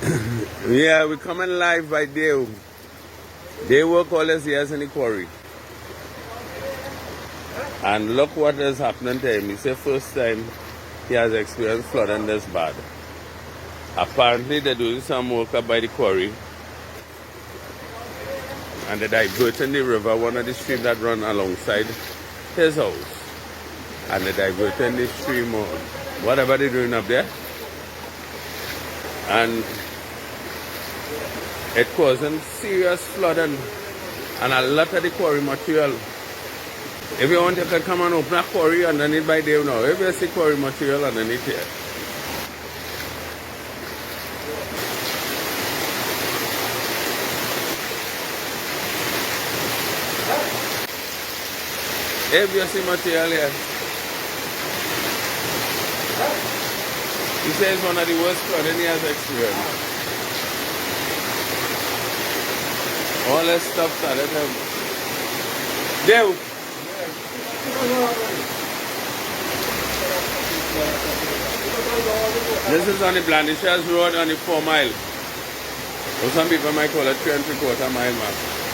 Yeah, we're coming live by day. They work all his years in the quarry. And look what is happening to him. It's the first time he has experienced flooding this bad. Apparently they're doing some work up by the quarry. And they're diverting the river, one of the streams that run alongside his house. And they're diverting the stream or whatever they're doing up there. And it causing serious flooding and a lot of the quarry material. If you want, you can come and open a quarry underneath by day now. If you see quarry material underneath here. If you see material here. He says one of the worst flooding he has experienced. All this stuff started him. There. This is on the Blanchisseuse Road on the 4 mile. Or some people might call it 3 3/4 mile mark.